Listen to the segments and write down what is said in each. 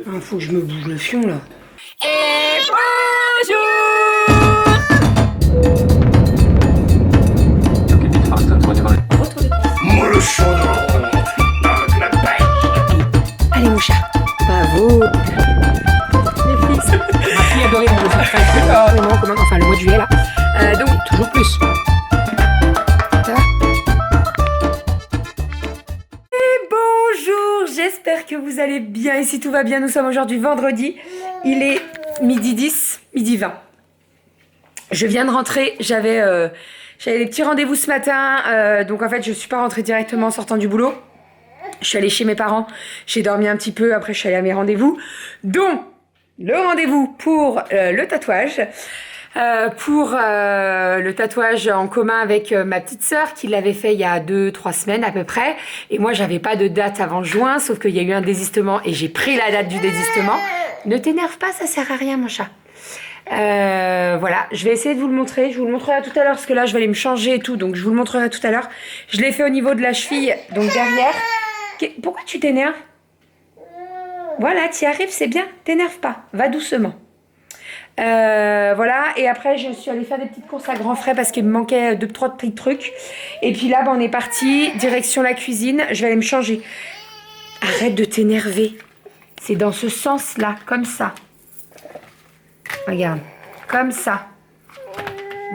Ah, faut que je me bouge le fion là. Et bonjour. Allez mon chat, bravo. Les fils. Ma fille adorait mon comment, enfin le mois de juillet là. Donc toujours plus. Ça va? Et bonjour, j'espère que vous allez bien. Et si tout va bien, nous sommes aujourd'hui vendredi. Il est midi 10, midi 20. Je viens de rentrer, j'avais des petits rendez-vous ce matin. Donc en fait, je suis pas rentrée directement en sortant du boulot. Je suis allée chez mes parents, j'ai dormi un petit peu, après je suis allée à mes rendez-vous. Donc, le rendez-vous pour le tatouage. Le tatouage en commun avec ma petite sœur qui l'avait fait il y a 2-3 semaines à peu près. Et moi, j'avais pas de date avant juin, sauf qu'il y a eu un désistement et j'ai pris la date du désistement. Ne t'énerve pas, ça sert à rien mon chat. Voilà, je vais essayer de vous le montrer. Je vous le montrerai tout à l'heure parce que là, je vais aller me changer et tout. Donc, je vous le montrerai tout à l'heure. Je l'ai fait au niveau de la cheville, donc derrière. Pourquoi tu t'énerves? Voilà, t'y arrives, c'est bien. T'énerve pas, va doucement. Voilà, et après je suis allée faire des petites courses à grands frais parce qu'il me manquait 2-3 petits trucs. Et puis là, on est parti, direction la cuisine. Je vais aller me changer. Arrête de t'énerver. C'est dans ce sens-là, comme ça. Regarde, comme ça.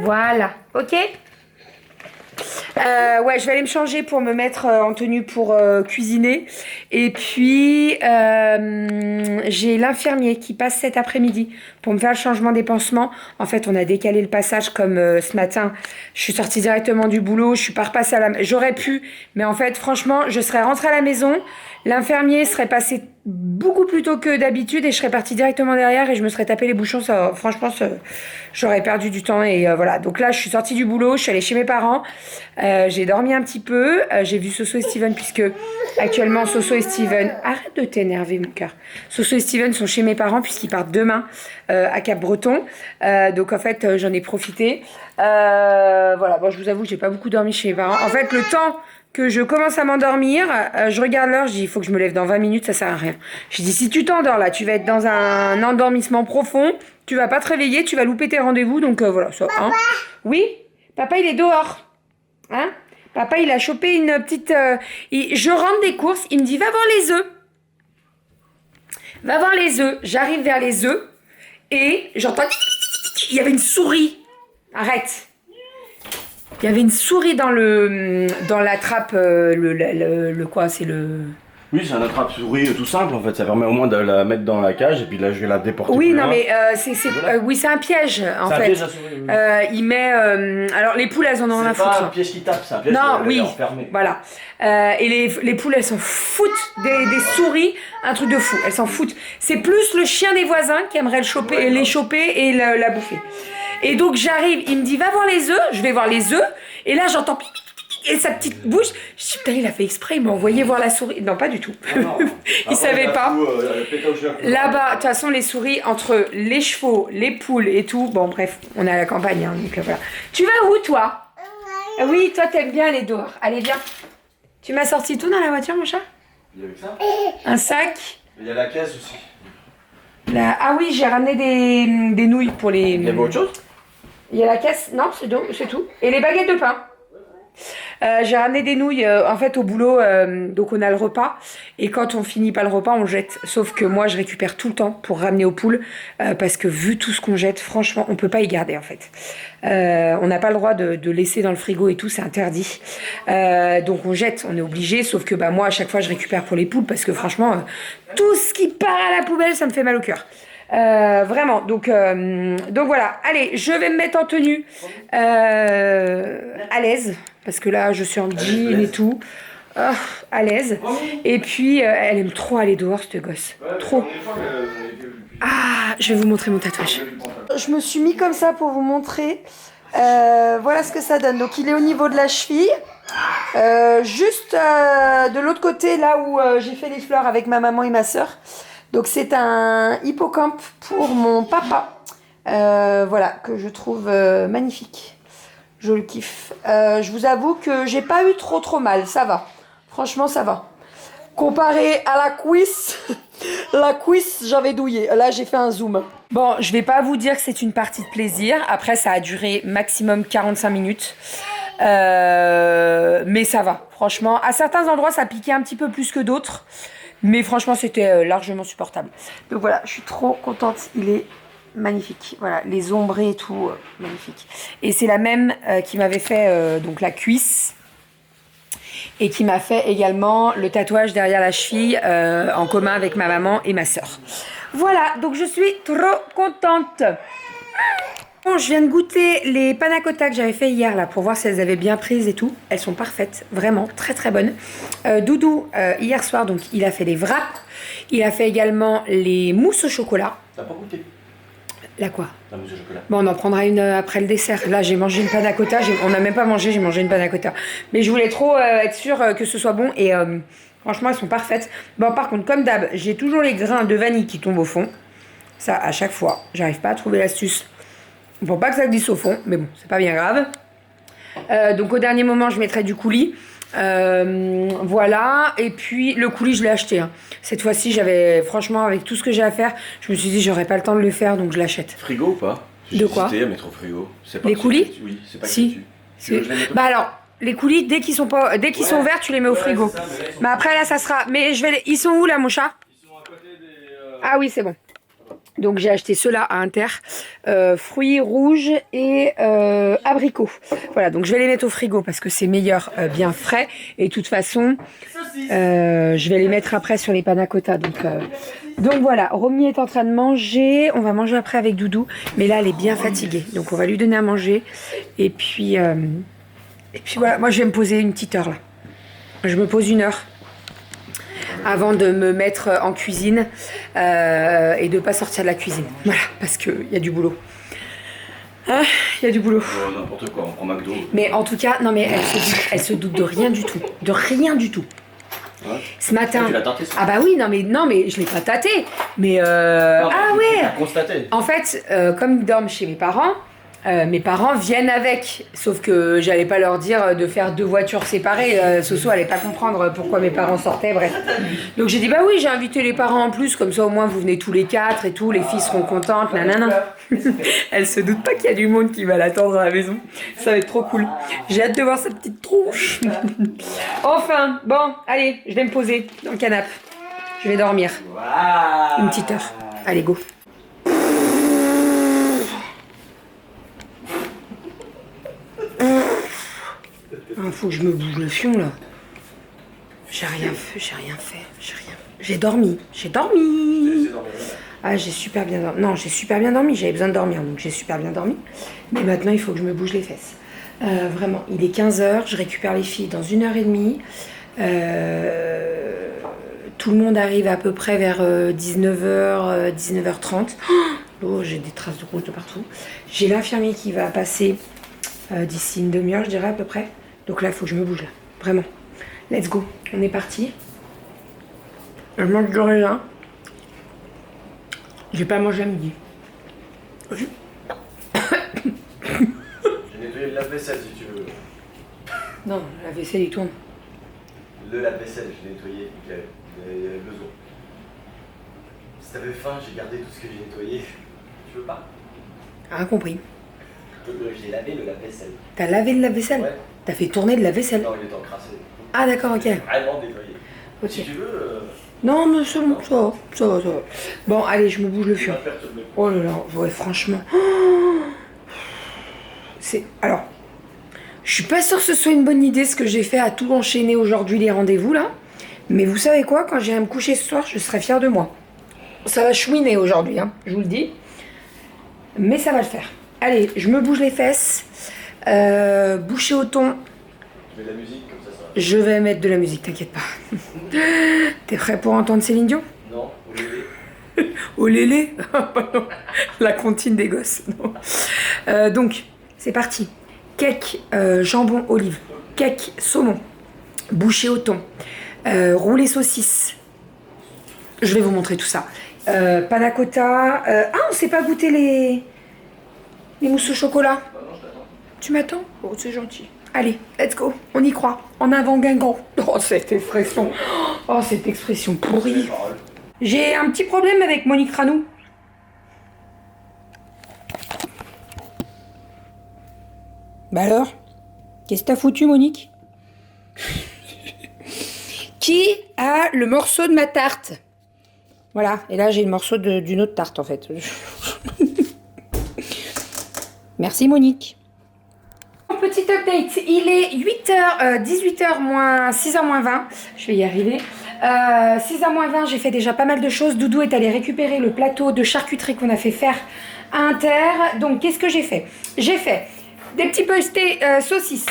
Voilà, ok? Ouais, je vais aller me changer pour me mettre en tenue pour cuisiner. Et puis, j'ai l'infirmier qui passe cet après-midi pour me faire le changement des pansements. En fait, on a décalé le passage comme ce matin. Je suis sortie directement du boulot. Je suis pas repassée à la... J'aurais pu, mais en fait, franchement, je serais rentrée à la maison. L'infirmier serait passé beaucoup plus tôt que d'habitude et je serais partie directement derrière et je me serais tapé les bouchons. Ça, franchement, j'aurais perdu du temps et voilà. Donc là, je suis sortie du boulot, je suis allée chez mes parents. J'ai dormi un petit peu. J'ai vu Soso et Steven puisque actuellement Soso et Steven... Arrête de t'énerver, mon cœur. Soso et Steven sont chez mes parents puisqu'ils partent demain à Cap-Breton. Donc en fait, j'en ai profité. Voilà, bon, je vous avoue, j'ai pas beaucoup dormi chez mes parents. En fait, le temps que je commence à m'endormir, je regarde l'heure, je dis il faut que je me lève dans 20 minutes, ça sert à rien. Je dis si tu t'endors là, tu vas être dans un endormissement profond, tu vas pas te réveiller, tu vas louper tes rendez-vous, donc voilà. Ça, hein. Oui, papa il est dehors. Hein? Papa il a chopé une petite... je rentre des courses, il me dit va voir les œufs. Va voir les œufs. J'arrive vers les œufs et j'entends... Il y avait une souris. Arrête. Il y avait une souris dans la trappe, le quoi, c'est le... Oui, c'est un attrape-souris tout simple en fait, ça permet au moins de la mettre dans la cage et puis là je vais la déporter. Oui, plus non loin. mais oui, c'est un piège en fait. C'est un piège à souris. Oui. Il met... alors les poules, elles en ont rien à foutre. C'est pas un piège qui tape, c'est un piège qui est enfermé. Voilà. Et les poules, elles s'en foutent des souris, un truc de fou, elles s'en foutent. C'est plus le chien des voisins qui aimerait les choper et la bouffer. Et donc j'arrive, il me dit va voir les œufs, je vais voir les œufs, et là j'entends et sa petite bouche, je dis putain il a fait exprès, il m'a envoyé voir la souris. Non pas du tout, Non. il savait pas. Là-bas, de toute façon les souris, entre les chevaux, les poules et tout, bon bref, on est à la campagne, hein, donc voilà. Tu vas où toi? Oui, toi t'aimes bien aller dehors, allez viens. Tu m'as sorti tout dans la voiture mon chat? Il y avait ça. Un sac. Il y a la caisse aussi. Ah oui, j'ai ramené des nouilles pour les... Il y avait autre chose? Il y a la caisse, non, c'est tout. Et les baguettes de pain. J'ai ramené des nouilles en fait au boulot, donc on a le repas et quand on finit pas le repas on le jette, sauf que moi je récupère tout le temps pour ramener aux poules parce que vu tout ce qu'on jette, franchement on peut pas y garder en fait. On n'a pas le droit de laisser dans le frigo et tout, c'est interdit, donc on jette, on est obligé, sauf que moi à chaque fois je récupère pour les poules parce que franchement tout ce qui part à la poubelle ça me fait mal au cœur. Vraiment, donc voilà, allez, je vais me mettre en tenue à l'aise, parce que là je suis en jean et tout, à l'aise, et puis elle aime trop aller dehors cette gosse, trop. Ah, je vais vous montrer mon tatouage. Je me suis mis comme ça pour vous montrer, voilà ce que ça donne, donc il est au niveau de la cheville, juste de l'autre côté là où j'ai fait les fleurs avec ma maman et ma soeur. Donc c'est un hippocampe pour mon papa, voilà, que je trouve magnifique, je le kiffe. Je vous avoue que j'ai pas eu trop mal, ça va, franchement ça va. Comparé à la cuisse, La cuisse, j'avais douillé. Là, j'ai fait un zoom. Bon, je vais pas vous dire que c'est une partie de plaisir. Après, ça a duré maximum 45 minutes. Mais ça va. Franchement, à certains endroits, ça piquait un petit peu plus que d'autres. Mais franchement, c'était largement supportable. Donc voilà, je suis trop contente. Il est magnifique. Voilà, les ombrés et tout, magnifique. Et c'est la même qui m'avait fait donc la cuisse. Et qui m'a fait également le tatouage derrière la cheville en commun avec ma maman et ma soeur. Voilà, donc je suis trop contente. Bon, je viens de goûter les panna cotta que j'avais fait hier là pour voir si elles avaient bien prises et tout. Elles sont parfaites, vraiment très très bonnes. Doudou, hier soir, donc il a fait les wraps. Il a fait également les mousses au chocolat. T'as pas goûté La quoi? la mousse au chocolat. Bon, on en prendra une après le dessert. Là, j'ai mangé une panna cotta. On n'a même pas mangé, j'ai mangé une panna cotta. Mais je voulais trop être sûre que ce soit bon. Et franchement, elles sont parfaites. Bon, par contre, comme d'hab, j'ai toujours les grains de vanille qui tombent au fond. Ça, à chaque fois. J'arrive pas à trouver l'astuce pour pas que ça glisse au fond. Mais bon, c'est pas bien grave. Donc, au dernier moment, je mettrai du coulis. Voilà. Et puis, le coulis, je l'ai acheté. Hein. Cette fois-ci, j'avais, franchement, avec tout ce que j'ai à faire, je me suis dit, j'aurais pas le temps de le faire, donc je l'achète. Frigo ou pas? De quoi? J'ai hésité à mettre au frigo. Les coulis? Oui, c'est pas Si. gratuit. Tu veux que je les mette au Bah alors, les coulis, dès qu'ils sont ouverts, tu les mets au frigo. c'est ça, mais là, ils sont Mais après, là, ça sera... Mais je vais... Ils sont où, là, mon chat? Ils sont à côté des... Ah oui, c'est bon. Donc, j'ai acheté ceux-là à Inter. Fruits rouges et abricots. Voilà, donc je vais les mettre au frigo parce que c'est meilleur, bien frais. Et de toute façon, je vais les mettre après sur les panna cotta. Donc voilà, Romy est en train de manger. On va manger après avec Doudou. Mais là, elle est bien fatiguée. Donc, on va lui donner à manger. Et puis voilà, moi, je vais me poser une petite heure là. Je me pose 1 heure avant de me mettre en cuisine et de ne pas sortir de la cuisine. Voilà, parce qu'il y a du boulot. Ah, il y a du boulot. Oh, n'importe quoi, on prend McDo. Mais en tout cas, non mais elle se doute de rien du tout. De rien du tout. Ouais. Ce matin... Tu l'as tenté, ça? Ah bah oui, non mais je l'ai pas tâté. Mais Non, ah tu ouais. l'as constaté. En fait, comme ils dorment chez mes parents viennent avec. Sauf que j'allais pas leur dire de faire 2 voitures séparées. Soso allait pas comprendre pourquoi mes parents sortaient, bref. Donc j'ai dit bah oui, j'ai invité les parents en plus, comme ça au moins vous venez tous les 4 et tout, les filles seront contentes, nanana. Elle se doute pas qu'il y a du monde qui va l'attendre à la maison. Ça va être trop cool. J'ai hâte de voir sa petite tronche. Enfin, bon, allez, je vais me poser dans le canapé. Je vais dormir. Une petite heure. Allez, go. Faut que je me bouge le fion là. J'ai rien fait. J'ai dormi. Ah, j'ai super bien dormi. Non, j'ai super bien dormi. J'avais besoin de dormir, donc j'ai super bien dormi. Mais maintenant, il faut que je me bouge les fesses. Vraiment, il est 15h. Je récupère les filles dans 1h30. Tout le monde arrive à peu près vers 19h, 19h30. Oh, j'ai des traces de rouge de partout. J'ai l'infirmier qui va passer d'ici une demi-heure, je dirais à peu près. Donc là, il faut que je me bouge là. Vraiment. Let's go. On est parti. Je mange du raisin. J'ai pas mangé à midi. J'ai nettoyé le lave-vaisselle si tu veux. Non, la vaisselle il tourne. Le lave-vaisselle, je l'ai nettoyé, il y avait besoin. Si t'avais faim, j'ai gardé tout ce que j'ai nettoyé. Tu veux pas? Ah, compris. J'ai lavé le lave-vaisselle. T'as lavé le lave-vaisselle? Ouais. T'as fait tourner de la vaisselle? Non, il était encrassé. Ah, d'accord, ok. Vraiment nettoyé. Ok. Si tu veux, Non, mais c'est bon, ça va. Bon, allez, je me bouge le tu fion. vas perturber. Oh là là, ouais, franchement. Alors, je suis pas sûre que ce soit une bonne idée ce que j'ai fait à tout enchaîner aujourd'hui, les rendez-vous là. Mais vous savez quoi, quand j'irai me coucher ce soir, je serai fière de moi. Ça va chouiner aujourd'hui, hein, je vous le dis. Mais ça va le faire. Allez, je me bouge les fesses. Boucher au thon. Tu mets de la musique comme ça. Je vais mettre de la musique, t'inquiète pas. T'es prêt pour entendre Céline Dion? Non, au lait. Au lélé. La comptine des gosses. Non. Donc, c'est parti. Cake, jambon, olive. Cake, saumon. Boucher au thon. Roulé saucisse. Je vais vous montrer tout ça. Panna cotta. Ah, on s'est pas goûté les mousses au chocolat. Bah non, je t'attends. Tu m'attends? Oh, c'est gentil. Allez, let's go. On y croit. En avant Guingamp. Oh, cette expression. Oh, cette expression pourrie. J'ai un petit problème avec Monique Ranou. Bah alors? Qu'est-ce que t'as foutu, Monique? Qui a le morceau de ma tarte? Voilà, et là j'ai le morceau d'une autre tarte en fait. Merci Monique. Petit update, il est 8h, 18h moins 6h moins 20. Je vais y arriver. 6h moins 20, j'ai fait déjà pas mal de choses. Doudou est allé récupérer le plateau de charcuterie qu'on a fait faire à Inter. Donc qu'est-ce que j'ai fait? J'ai fait des petits postés saucisses.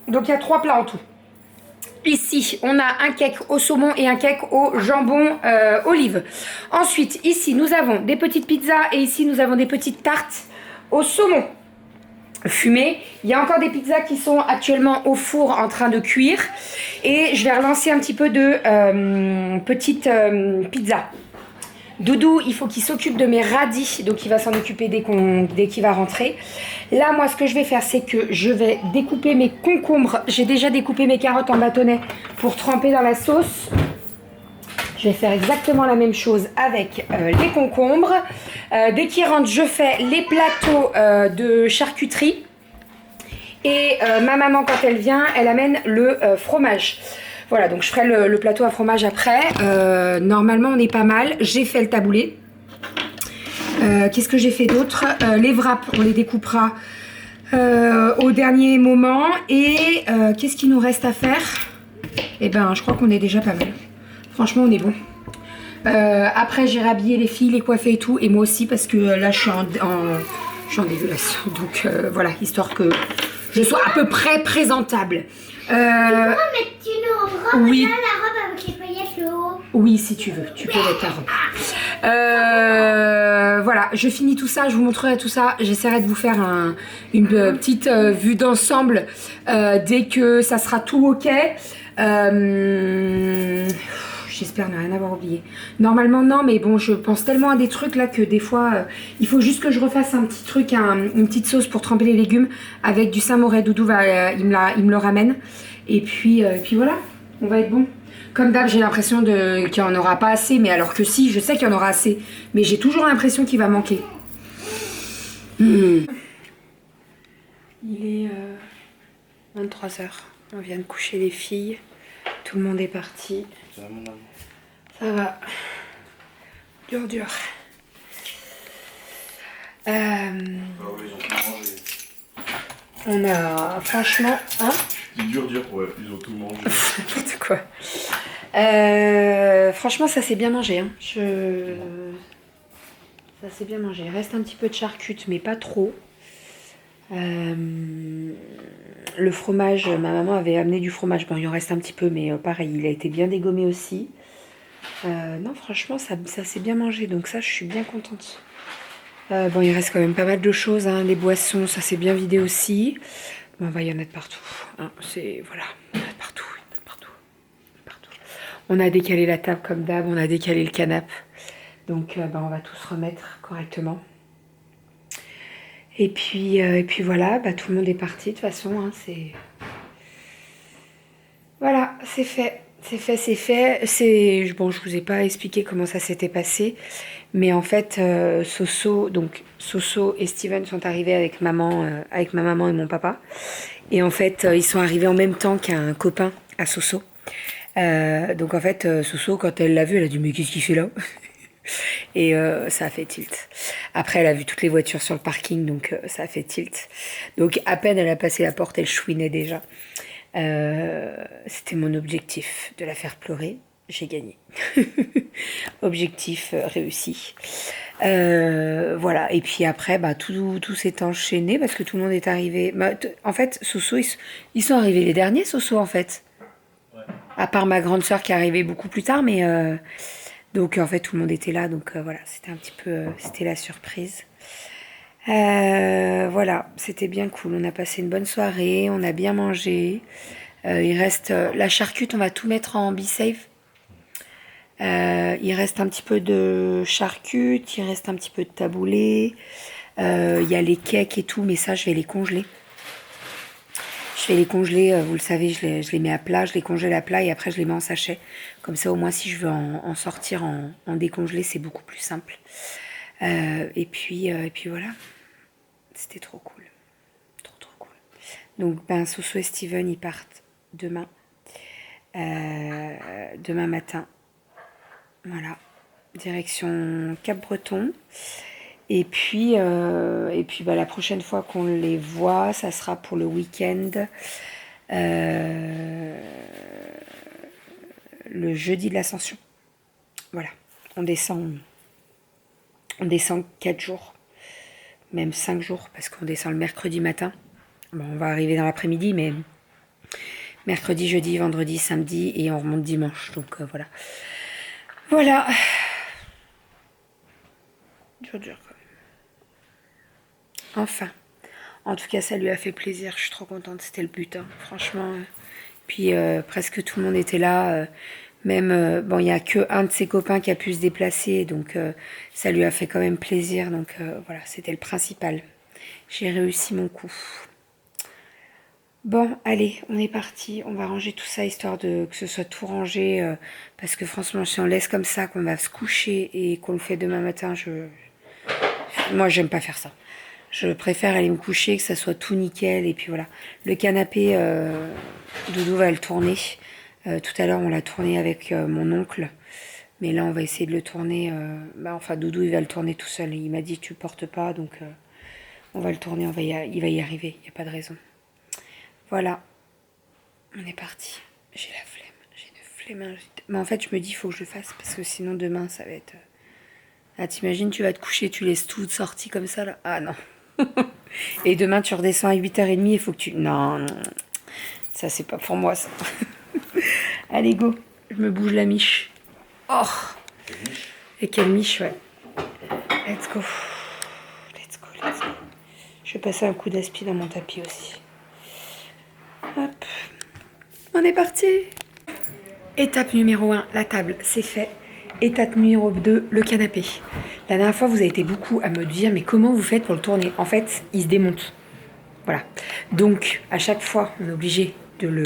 Donc il y a 3 plats en tout. Ici, on a un cake au saumon et un cake au jambon olive. Ensuite, ici, nous avons des petites pizzas et ici, nous avons des petites tartes au saumon fumé. Il y a encore des pizzas qui sont actuellement au four en train de cuire. Et je vais relancer un petit peu de petites pizzas. Doudou, il faut qu'il s'occupe de mes radis, donc il va s'en occuper dès qu'il va rentrer. Là, moi, ce que je vais faire, c'est que je vais découper mes concombres. J'ai déjà découpé mes carottes en bâtonnets pour tremper dans la sauce. Je vais faire exactement la même chose avec les concombres. Dès qu'ils rentrent, je fais les plateaux de charcuterie. Et ma maman, quand elle vient, elle amène le fromage. Voilà, donc je ferai le plateau à fromage après. Normalement, on est pas mal. J'ai fait le taboulé. Qu'est-ce que j'ai fait d'autre? Les wraps, on les découpera au dernier moment. Et qu'est-ce qu'il nous reste à faire? Eh ben, je crois qu'on est déjà pas mal. Franchement, on est bon. Après, j'ai rhabillé les filles, les coiffées et tout. Et moi aussi, parce que là, je suis en dégueulasse. Donc voilà, histoire que je sois à peu près présentable. Tu pourras mettre une robe, oui. là, la robe avec les paillettes, le haut. Oui, si tu veux, tu peux mettre ta robe. Voilà, je finis tout ça, je vous montrerai tout ça. J'essaierai de vous faire une petite vue d'ensemble dès que ça sera tout ok. J'espère ne rien avoir oublié. Normalement non, mais bon, je pense tellement à des trucs là que des fois, il faut juste que je refasse un petit truc, une petite sauce pour tremper les légumes avec du Saint-Moré. Doudou il me le ramène. Et puis voilà, on va être bon. Comme d'hab, j'ai l'impression qu'il n'y en aura pas assez, mais alors que si, je sais qu'il y en aura assez. Mais j'ai toujours l'impression qu'il va manquer. Il est 23h. On vient de coucher les filles. Tout le monde est parti. Ça va, mon amour? Ça va. Dur. Ah oui, ils ont tout mangé. On a franchement... Hein? C'est dur, ouais, ils ont tout mangé. N'importe quoi. Franchement, ça s'est bien mangé. Hein. Ça s'est bien mangé. Il reste un petit peu de charcute, mais pas trop. Le fromage, ma maman avait amené du fromage. Bon, il en reste un petit peu, mais pareil, il a été bien dégommé aussi. Non, franchement, ça s'est bien mangé. Donc ça, je suis bien contente. Bon, il reste quand même pas mal de choses. Hein. Les boissons, ça s'est bien vidé aussi. Bon, il y en a de partout. Hein. Voilà, il y en a de partout. On a décalé la table comme d'hab. On a décalé le canapé. Donc, on va tout se remettre correctement. Et puis voilà, tout le monde est parti de toute façon. Hein, voilà, c'est fait. Bon, je vous ai pas expliqué comment ça s'était passé. Mais en fait, Soso et Steven sont arrivés avec ma maman et mon papa. Et en fait, ils sont arrivés en même temps qu'un copain à Soso. Donc en fait, Soso, quand elle l'a vu, elle a dit « Mais qu'est-ce qu'il fait là ?» Et ça a fait tilt. Après, elle a vu toutes les voitures sur le parking, donc ça a fait tilt. Donc à peine elle a passé la porte, elle chouinait déjà. C'était mon objectif, de la faire pleurer. J'ai gagné. Objectif réussi. Voilà. Et puis après, tout s'est enchaîné parce que tout le monde est arrivé. En fait, Soso, ils sont arrivés les derniers, Soso, en fait. Ouais. À part ma grande sœur qui est arrivée beaucoup plus tard, mais... Donc en fait tout le monde était là, donc voilà, c'était un petit peu, c'était la surprise. Voilà, c'était bien cool, on a passé une bonne soirée, on a bien mangé. Il reste la charcute, on va tout mettre en be-safe. Il reste un petit peu de charcute, il reste un petit peu de taboulé. Il y a les cakes et tout, mais ça je vais les congeler. Je vais les congeler, vous le savez, je les mets à plat, je les congèle à plat et après je les mets en sachet. Comme ça, au moins, si je veux en sortir, en décongeler, c'est beaucoup plus simple. Et puis voilà. C'était trop cool. Trop cool. Donc, Soso et Steven, ils partent demain. Demain matin. Voilà. Direction Cap-Breton. Et puis la prochaine fois qu'on les voit, ça sera pour le week-end. Le jeudi de l'Ascension. Voilà. On descend 4 jours. Même 5 jours, parce qu'on descend le mercredi matin. Bon, on va arriver dans l'après-midi, mais mercredi, jeudi, vendredi, samedi, et on remonte dimanche. Donc voilà. Voilà. Dur, quoi. Enfin. En tout cas, ça lui a fait plaisir. Je suis trop contente. C'était le but, hein, franchement. Puis presque tout le monde était là. Même, bon, il n'y a qu'un de ses copains qui a pu se déplacer. Donc, ça lui a fait quand même plaisir. Donc, voilà, c'était le principal. J'ai réussi mon coup. Bon, allez, on est parti. On va ranger tout ça, histoire que ce soit tout rangé. Parce que franchement, si on laisse comme ça, qu'on va se coucher et qu'on le fait demain matin, moi, j'aime pas faire ça. Je préfère aller me coucher, que ça soit tout nickel. Et puis voilà. Le canapé, Doudou va le tourner. Tout à l'heure, on l'a tourné avec mon oncle. Mais là, on va essayer de le tourner. Enfin, Doudou, il va le tourner tout seul. Il m'a dit, tu portes pas. Donc, on va le tourner. Il va y arriver. Il n'y a pas de raison. Voilà. On est parti. J'ai la flemme. J'ai une flemme. Mais en fait, je me dis, il faut que je le fasse. Parce que sinon, demain, ça va être... Ah, t'imagines, tu vas te coucher, tu laisses tout sorti comme ça, là. Ah, non. Et demain, tu redescends à 8h30, il faut que tu... Non. Ça, c'est pas pour moi, ça. Allez, go. Je me bouge la miche. Oh. Et quelle miche, ouais. Let's go. Je vais passer un coup d'aspi dans mon tapis aussi. Hop. On est parti. Étape numéro 1, la table, c'est fait. Étape numéro 2, le canapé. La dernière fois, vous avez été beaucoup à me dire, mais comment vous faites pour le tourner? En fait, il se démonte. Voilà. Donc, à chaque fois, on est obligé de le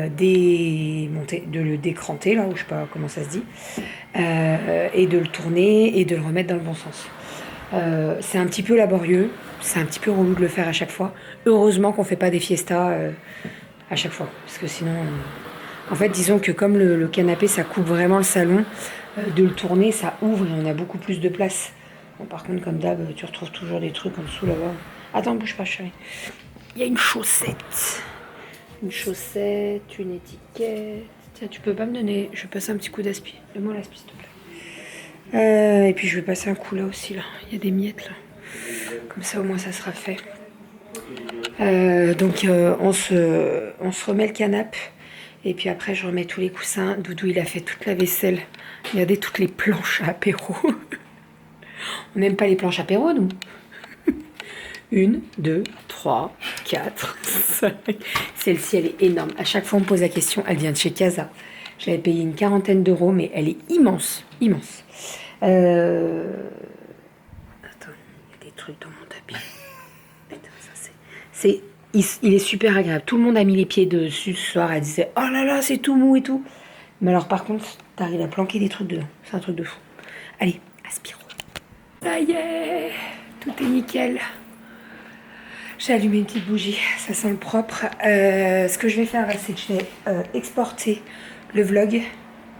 démonter, de le décranter, là, ou je sais pas comment ça se dit, et de le tourner et de le remettre dans le bon sens. C'est un petit peu laborieux, c'est un petit peu relou de le faire à chaque fois. Heureusement qu'on fait pas des fiestas à chaque fois, parce que sinon... En fait, disons que comme le canapé, ça coupe vraiment le salon, de le tourner, ça ouvre et on a beaucoup plus de place. Bon, par contre, comme d'hab, tu retrouves toujours des trucs en dessous là-bas. Attends, bouge pas, chérie. Il y a une chaussette. Une chaussette, une étiquette. Tiens, tu peux pas me donner... Je vais passer un petit coup d'aspi. Donne-moi l'aspi, s'il te plaît. Et puis, je vais passer un coup là aussi, là. Il y a des miettes, là. Comme ça, au moins, ça sera fait. Donc, on se remet le canapé. Et puis après, je remets tous les coussins. Doudou, il a fait toute la vaisselle. Regardez toutes les planches à apéro. On n'aime pas les planches à apéro, nous. 1, 2, 3, 4, 5. Celle-ci, elle est énorme. À chaque fois, on me pose la question. Elle vient de chez Casa. Je l'avais payée une quarantaine d'euros, mais elle est immense. Immense. Attends, il y a des trucs dans mon tapis. Putain, ça c'est... Il est super agréable. Tout le monde a mis les pieds dessus ce soir. Elle disait, oh là là, c'est tout mou et tout. Mais alors, par contre, t'arrives à planquer des trucs dedans. C'est un truc de fou. Allez, aspirons. Ça y est, tout est nickel. J'ai allumé une petite bougie. Ça sent le propre. Ce que je vais faire, c'est que je vais exporter le vlog.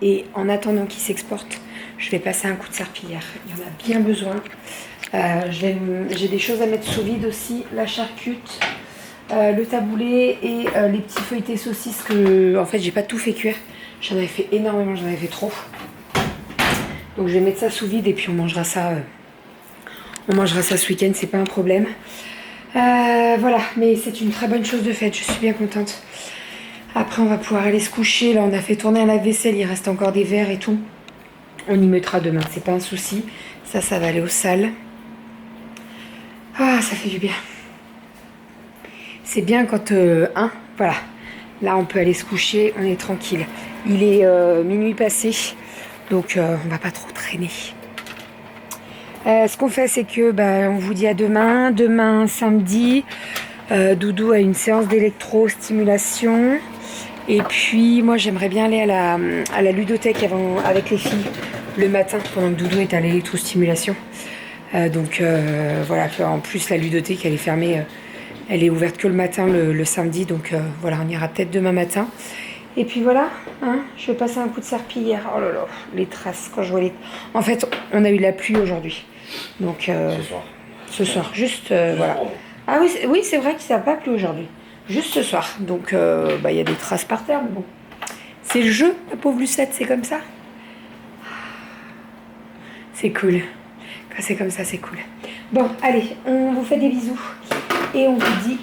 Et en attendant qu'il s'exporte, je vais passer un coup de serpillière. Il y en a bien besoin. J'ai des choses à mettre sous vide aussi. La charcute. Le taboulé et les petits feuilletés saucisses que, en fait, j'ai pas tout fait cuire. J'en avais fait énormément, j'en avais fait trop. Donc je vais mettre ça sous vide et puis on mangera ça ce week-end, c'est pas un problème. Voilà, mais c'est une très bonne chose de faite, je suis bien contente. Après, on va pouvoir aller se coucher. Là, on a fait tourner un lave-vaisselle, il reste encore des verres et tout. On y mettra demain, c'est pas un souci. Ça va aller aux salles. Ah, ça fait du bien. C'est bien quand... voilà. Là, on peut aller se coucher, on est tranquille. Il est minuit passé, donc on va pas trop traîner. Ce qu'on fait, c'est que on vous dit à demain. Demain, samedi, Doudou a une séance d'électrostimulation. Et puis moi j'aimerais bien aller à la ludothèque avec les filles le matin pendant que Doudou est à l'électrostimulation. Voilà, en plus la ludothèque elle est fermée, elle est ouverte que le matin le samedi, donc voilà, on ira peut-être demain matin. Et puis voilà, hein, je vais passer un coup de serpillière. Oh là là, les traces quand je vois les... En fait, on a eu la pluie aujourd'hui. Donc ce soir, juste voilà. Ah oui, c'est vrai que ça n'a pas plu aujourd'hui. Juste ce soir. Donc y a des traces par terre, mais bon. C'est le jeu, la pauvre Lucette, c'est comme ça. C'est cool. Quand c'est comme ça, c'est cool. Bon, allez, on vous fait des bisous. Et on vous dit